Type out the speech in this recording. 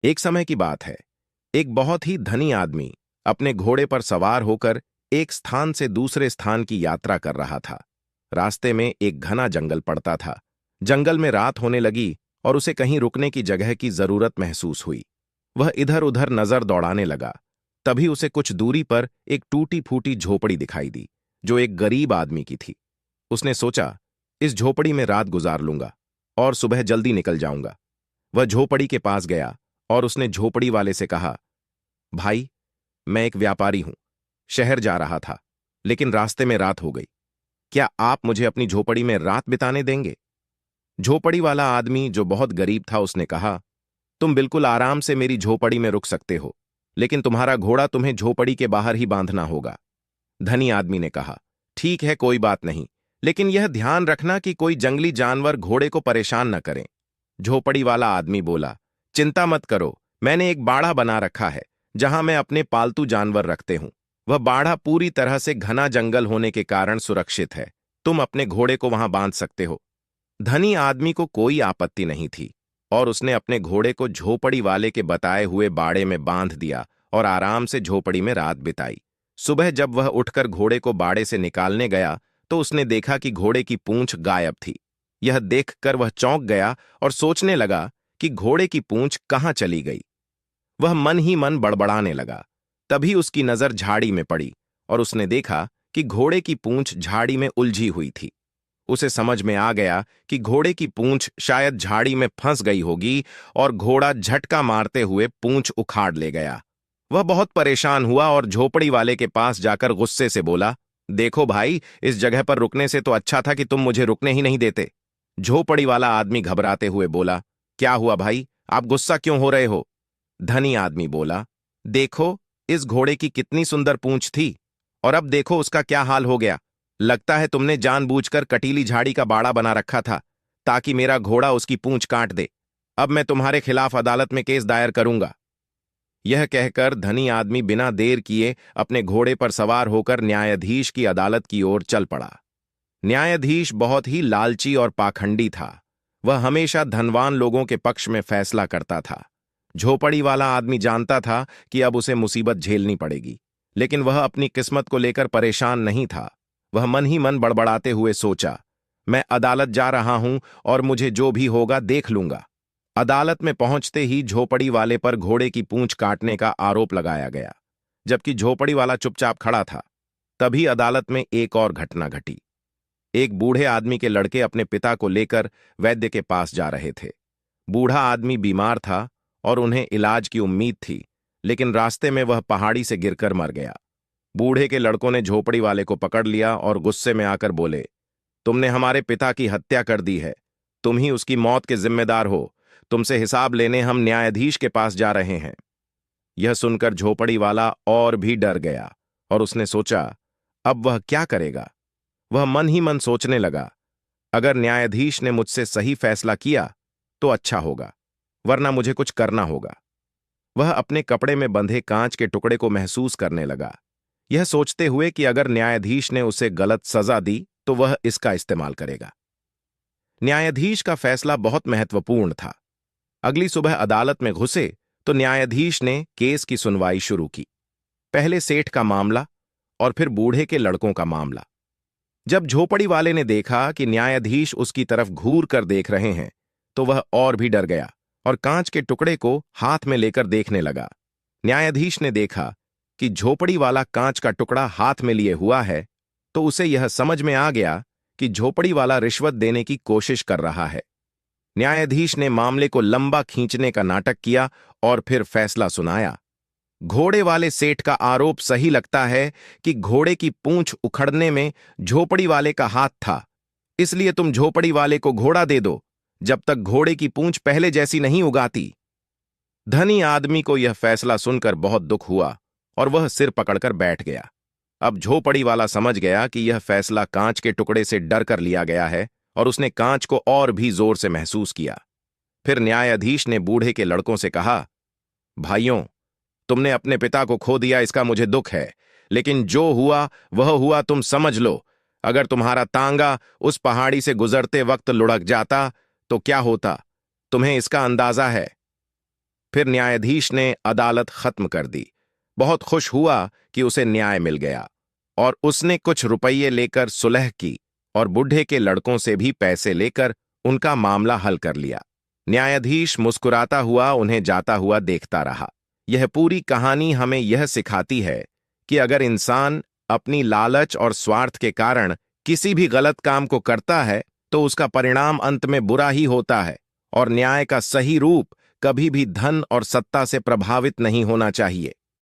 एक समय की बात है। एक बहुत ही धनी आदमी अपने घोड़े पर सवार होकर एक स्थान से दूसरे स्थान की यात्रा कर रहा था। रास्ते में एक घना जंगल पड़ता था। जंगल में रात होने लगी और उसे कहीं रुकने की जगह की जरूरत महसूस हुई। वह इधर उधर नजर दौड़ाने लगा। तभी उसे कुछ दूरी पर एक टूटी फूटी झोपड़ी दिखाई दी, जो एक गरीब आदमी की थी। उसने सोचा, इस झोपड़ी में रात गुजार लूंगा और सुबह जल्दी निकल जाऊंगा। वह झोपड़ी के पास गया और उसने झोपड़ी वाले से कहा, भाई, मैं एक व्यापारी हूं, शहर जा रहा था, लेकिन रास्ते में रात हो गई। क्या आप मुझे अपनी झोपड़ी में रात बिताने देंगे? झोपड़ी वाला आदमी, जो बहुत गरीब था, उसने कहा, तुम बिल्कुल आराम से मेरी झोपड़ी में रुक सकते हो, लेकिन तुम्हारा घोड़ा तुम्हें झोपड़ी के बाहर ही बांधना होगा। धनी आदमी ने कहा, ठीक है, कोई बात नहीं, लेकिन यह ध्यान रखना कि कोई जंगली जानवर घोड़े को परेशान न करें। झोपड़ी वाला आदमी बोला, चिंता मत करो, मैंने एक बाड़ा बना रखा है जहां मैं अपने पालतू जानवर रखते हूं। वह बाड़ा पूरी तरह से घना जंगल होने के कारण सुरक्षित है। तुम अपने घोड़े को वहां बांध सकते हो। धनी आदमी को कोई आपत्ति नहीं थी और उसने अपने घोड़े को झोपड़ी वाले के बताए हुए बाड़े में बांध दिया और आराम से झोपड़ी में रात बिताई। सुबह जब वह उठकर घोड़े को बाड़े से निकालने गया तो उसने देखा कि घोड़े की पूंछ गायब थी। यह देखकर वह चौंक गया और सोचने लगा कि घोड़े की पूंछ कहां चली गई। वह मन ही मन बड़बड़ाने लगा। तभी उसकी नजर झाड़ी में पड़ी और उसने देखा कि घोड़े की पूंछ झाड़ी में उलझी हुई थी। उसे समझ में आ गया कि घोड़े की पूंछ शायद झाड़ी में फंस गई होगी और घोड़ा झटका मारते हुए पूंछ उखाड़ ले गया। वह बहुत परेशान हुआ और झोपड़ी वाले के पास जाकर गुस्से से बोला, देखो भाई, इस जगह पर रुकने से तो अच्छा था कि तुम मुझे रुकने ही नहीं देते। झोपड़ी वाला आदमी घबराते हुए बोला, क्या हुआ भाई, आप गुस्सा क्यों हो रहे हो? धनी आदमी बोला, देखो, इस घोड़े की कितनी सुंदर पूंछ थी और अब देखो उसका क्या हाल हो गया। लगता है तुमने जानबूझकर कटीली झाड़ी का बाड़ा बना रखा था ताकि मेरा घोड़ा उसकी पूंछ काट दे। अब मैं तुम्हारे खिलाफ अदालत में केस दायर करूंगा। यह कहकर धनी आदमी बिना देर किए अपने घोड़े पर सवार होकर न्यायाधीश की अदालत की ओर चल पड़ा। न्यायाधीश बहुत ही लालची और पाखंडी था। वह हमेशा धनवान लोगों के पक्ष में फैसला करता था। झोपड़ी वाला आदमी जानता था कि अब उसे मुसीबत झेलनी पड़ेगी, लेकिन वह अपनी किस्मत को लेकर परेशान नहीं था। वह मन ही मन बड़बड़ाते हुए सोचा, मैं अदालत जा रहा हूं और मुझे जो भी होगा देख लूंगा। अदालत में पहुंचते ही झोपड़ी वाले पर घोड़े की पूंछ काटने का आरोप लगाया गया, जबकि झोपड़ी वाला चुपचाप खड़ा था। तभी अदालत में एक और घटना घटी। एक बूढ़े आदमी के लड़के अपने पिता को लेकर वैद्य के पास जा रहे थे। बूढ़ा आदमी बीमार था और उन्हें इलाज की उम्मीद थी, लेकिन रास्ते में वह पहाड़ी से गिरकर मर गया। बूढ़े के लड़कों ने झोपड़ी वाले को पकड़ लिया और गुस्से में आकर बोले, तुमने हमारे पिता की हत्या कर दी है, तुम ही उसकी मौत के जिम्मेदार हो। तुमसे हिसाब लेने हम न्यायाधीश के पास जा रहे हैं। यह सुनकर झोपड़ी वाला और भी डर गया और उसने सोचा, अब वह क्या करेगा। वह मन ही मन सोचने लगा, अगर न्यायाधीश ने मुझसे सही फैसला किया तो अच्छा होगा, वरना मुझे कुछ करना होगा। वह अपने कपड़े में बंधे कांच के टुकड़े को महसूस करने लगा, यह सोचते हुए कि अगर न्यायाधीश ने उसे गलत सजा दी तो वह इसका इस्तेमाल करेगा। न्यायाधीश का फैसला बहुत महत्वपूर्ण था। अगली सुबह अदालत में घुसे तो न्यायाधीश ने केस की सुनवाई शुरू की। पहले सेठ का मामला और फिर बूढ़े के लड़कों का मामला। जब झोपड़ी वाले ने देखा कि न्यायाधीश उसकी तरफ घूर कर देख रहे हैं, तो वह और भी डर गया और कांच के टुकड़े को हाथ में लेकर देखने लगा। न्यायाधीश ने देखा कि झोपड़ी वाला कांच का टुकड़ा हाथ में लिए हुआ है, तो उसे यह समझ में आ गया कि झोपड़ी वाला रिश्वत देने की कोशिश कर रहा है। न्यायाधीश ने मामले को लंबा खींचने का नाटक किया और फिर फैसला सुनाया। घोड़े वाले सेठ का आरोप सही लगता है कि घोड़े की पूंछ उखड़ने में झोपड़ी वाले का हाथ था, इसलिए तुम झोपड़ी वाले को घोड़ा दे दो जब तक घोड़े की पूंछ पहले जैसी नहीं उगाती। धनी आदमी को यह फैसला सुनकर बहुत दुख हुआ और वह सिर पकड़कर बैठ गया। अब झोपड़ी वाला समझ गया कि यह फैसला कांच के टुकड़े से डर कर लिया गया है और उसने कांच को और भी जोर से महसूस किया। फिर न्यायाधीश ने बूढ़े के लड़कों से कहा, भाइयों, तुमने अपने पिता को खो दिया, इसका मुझे दुख है, लेकिन जो हुआ वह हुआ, तुम समझ लो। अगर तुम्हारा तांगा उस पहाड़ी से गुजरते वक्त लुढ़क जाता तो क्या होता, तुम्हें इसका अंदाजा है? फिर न्यायाधीश ने अदालत खत्म कर दी। बहुत खुश हुआ कि उसे न्याय मिल गया और उसने कुछ रुपये लेकर सुलह की और बूढ़े के लड़कों से भी पैसे लेकर उनका मामला हल कर लिया। न्यायाधीश मुस्कुराता हुआ उन्हें जाता हुआ देखता रहा। यह पूरी कहानी हमें यह सिखाती है कि अगर इंसान अपनी लालच और स्वार्थ के कारण किसी भी गलत काम को करता है तो उसका परिणाम अंत में बुरा ही होता है, और न्याय का सही रूप कभी भी धन और सत्ता से प्रभावित नहीं होना चाहिए।